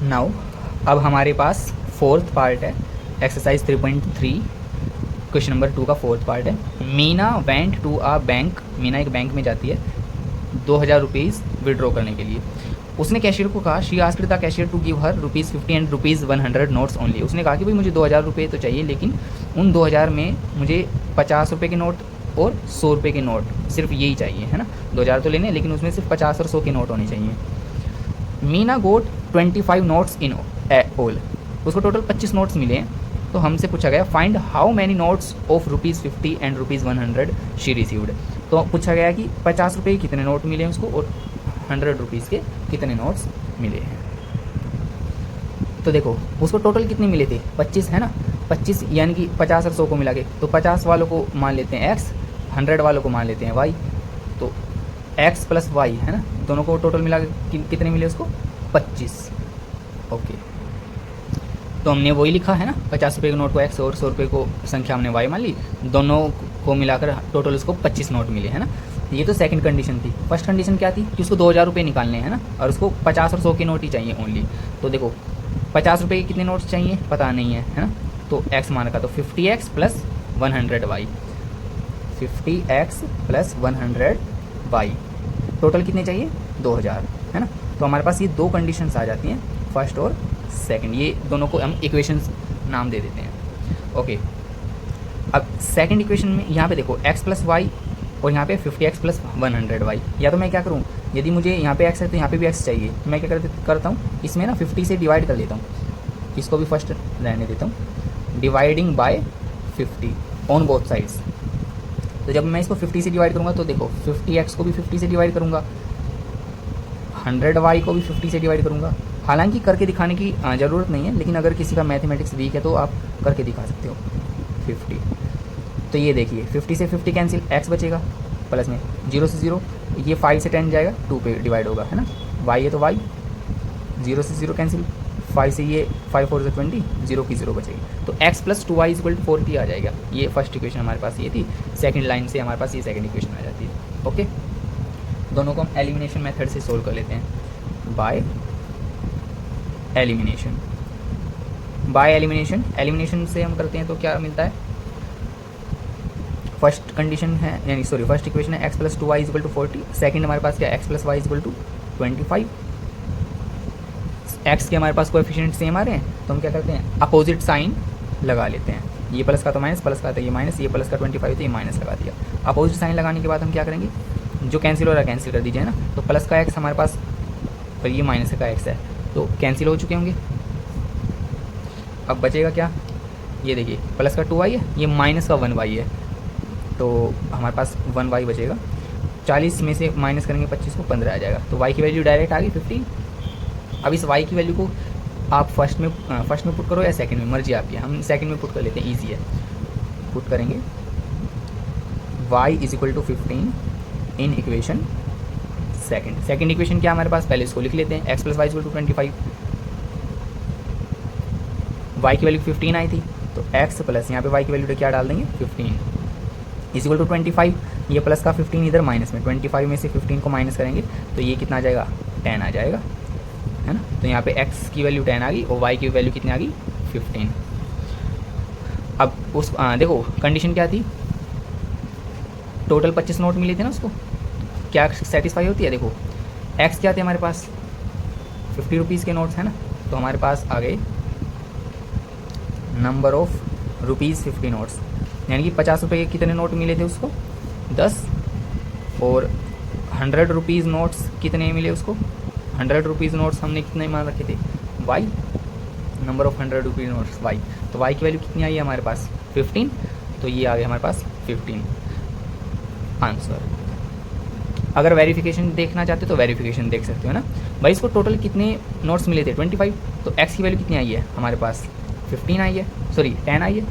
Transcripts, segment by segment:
Now अब हमारे पास फोर्थ पार्ट है, एक्सरसाइज 3.3 क्वेश्चन नंबर 2 का फोर्थ पार्ट है। Meena went to a bank, Meena एक बैंक में जाती है 2000 रुपीज़ विड्रॉ करने के लिए। उसने कैशियर को कहा, she asked the cashier to give her ₹50 and ₹100 notes only. उसने कहा कि भाई मुझे 2000 रुपये तो चाहिए, लेकिन उन 2000 में मुझे 50 रुपये के नोट और 100 रुपये के नोट, सिर्फ यही चाहिए, है ना। 2000 तो लेने हैं, लेकिन उसमें सिर्फ 50 और 100 के नोट होने चाहिए। मीना गोट 25 नोट्स इन ऑल, उसको टोटल 25 नोट्स मिले हैं। तो हमसे पूछा गया find how many notes of ₹50 and ₹100 she received. तो पूछा गया कि 50 रुपये के कितने नोट मिले हैं उसको और 100 रुपीज़ के कितने नोट्स मिले हैं। तो देखो उसको टोटल कितने मिले थे, 25 है ना, 25 यानी कि 50 और 100 को मिला के, तो 50 वालों को मान लेते हैं x, 100 वालों को मान लेते हैं y, तो x प्लस वाई, है ना, दोनों को टोटल मिला के कितने मिले उसको, 25। ओके, तो हमने वही लिखा है ना, 50 रुपये के नोट को x और 100 रुपये को संख्या हमने y मान ली, दोनों को मिलाकर टोटल उसको 25 नोट मिले, है ना। ये तो सेकंड कंडीशन थी। फर्स्ट कंडीशन क्या थी कि उसको 2000 रुपये निकालने हैं ना, और उसको 50 और 100 के नोट ही चाहिए ओनली। तो देखो 50 रुपये के कितने नोट्स चाहिए पता नहीं है ना, तो x मान रखा, तो 50x plus 100y, 50x plus 100y, total कितने चाहिए 2000, है ना। तो हमारे पास ये दो कंडीशंस आ जाती हैं, फर्स्ट और सेकंड, ये दोनों को हम इक्वेशंस नाम दे देते हैं। ओके, अब सेकंड इक्वेशन में यहाँ पे देखो x प्लस वाई और यहाँ पे 50x प्लस 100y। या तो मैं क्या करूँ, यदि मुझे यहाँ पे x है तो यहाँ पे भी x चाहिए, तो मैं क्या करता हूँ, इसमें ना 50 से डिवाइड कर लेता हूँ, इसको भी फर्स्ट रहने देता हूँ, dividing by 50 on both sides. तो जब मैं इसको 50 से डिवाइड करूँगा तो देखो 50x को भी 50 से डिवाइड करूँगा, 100y को भी 50 से डिवाइड करूँगा। हालांकि करके दिखाने की ज़रूरत नहीं है, लेकिन अगर किसी का मैथमेटिक्स वीक है तो आप करके दिखा सकते हो। 50, तो ये देखिए 50 से 50 कैंसिल, x बचेगा प्लस में 0 से 0, ये 5 से 10 जाएगा, 2 पे डिवाइड होगा, है ना। y है तो y, 0 से 0 कैंसिल, 5 से ये 5 4 से 20, 0 की 0 बचेगी, तो x plus 2y equal to 40 आ जाएगा। ये फर्स्ट इक्वेशन हमारे पास ये थी, सेकंड लाइन से हमारे पास ये सेकंड इक्वेशन आ जाती है। ओके, दोनों को हम एलिमिनेशन मेथड से सोल्व कर लेते हैं, by elimination. By elimination, elimination से हम करते हैं तो क्या मिलता है, फर्स्ट कंडीशन है यानी सॉरी फर्स्ट इक्वेशन है x plus 2y equal to 40, second हमारे पास क्या है x plus y equal to 25। x के हमारे पास कोएफिशिएंट सेम आ रहे हैं, तो हम क्या करते हैं अपोजिट साइन लगा लेते हैं, ये प्लस का तो माइनस, प्लस का तो ये माइनस, ये प्लस का 25 तो ये माइनस लगा दिया। अपोजिट साइन लगाने के बाद हम क्या करेंगे, जो कैंसिल हो रहा है कैंसिल कर दीजिए ना, तो प्लस का x हमारे पास और ये माइनस का x है, तो कैंसिल हो चुके होंगे। अब बचेगा क्या, ये देखिए प्लस का 2y है, ये माइनस का 1y है, तो हमारे पास 1y बचेगा। 40 में से माइनस करेंगे 25 को 15 आ जाएगा, तो y की वैल्यू डायरेक्ट आ गई 15। अब इस y की वैल्यू को आप फर्स्ट में पुट करो या सेकंड में, मर्जी आपकी है, हम सेकंड में पुट कर लेते हैं, ईजी है। पुट करेंगे y is equal to 15 in equation second. Second equation क्या हमारे पास, पहले इसको लिख लेते हैं, x plus y equal to 25, y की वैल्यू 15 आई थी, तो x प्लस यहाँ पे y की वैल्यू क्या डाल देंगे 15 इज इक्वल टू 25, ये प्लस का 15 इधर माइनस में, 25 में से 15 को माइनस करेंगे तो ये कितना आ जाएगा 10 आ जाएगा, है ना। तो यहाँ पे x की वैल्यू 10 आ गई और y की वैल्यू कितनी आ गई 15। अब उस देखो कंडीशन क्या थी, टोटल 25 नोट मिले थे ना उसको, क्या सेटिस्फाई होती है। देखो x क्या थे हमारे पास 50 रुपीज़ के नोट्स, है ना, तो हमारे पास आ गए नंबर ऑफ ₹50 नोट्स, यानी कि 50 रुपये के कितने नोट मिले थे उसको 10, और 100 रुपीज़ नोट्स कितने मिले उसको, 100 रुपीज़ नोट्स हमने कितने मान रखे थे y, number of 100 rupees notes y, तो y की वैल्यू कितनी आई है हमारे पास 15, तो ये आ गया हमारे पास 15 आंसर। अगर वेरिफिकेशन देखना चाहते हो तो वेरिफिकेशन देख सकते हो ना भाई। इसको टोटल कितने नोट्स मिले थे 25, तो x की वैल्यू कितनी आई है हमारे पास 15 आई है, सॉरी 10 आई है,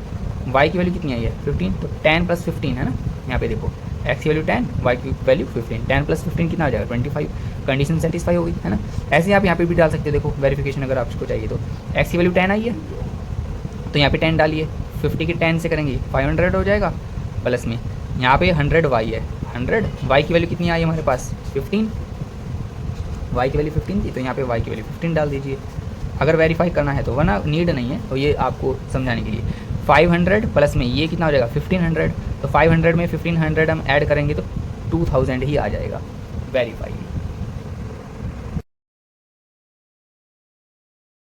y की वैल्यू कितनी आई है 15, तो 10 प्लस 15 है ना, यहाँ पे देखो x की वैल्यू 10, y की वैल्यू 15, 10 प्लस 15 कितना आ जाएगा 25, कंडीशन सेटिस्फाई होगी, है ना। ऐसे आप यहाँ पे भी डाल सकते हो, देखो वेरिफिकेशन अगर आपको चाहिए तो x की वैल्यू 10 आई है तो यहाँ पे 10 डालिए, 50 के 10 से करेंगे 500 हो जाएगा, प्लस में यहाँ पे 100y है, 100 y की वैल्यू कितनी आई हमारे पास 15, y की वैल्यू 15 थी, तो यहाँ पे y की वैल्यू 15 डाल दीजिए, अगर वेरीफाई करना है तो, वरना नीड नहीं है। और ये आपको समझाने के लिए 500 प्लस में ये कितना हो जाएगा 1500, तो 500 में 1500 हम ऐड करेंगे तो 2000 ही आ जाएगा वेरीफाई।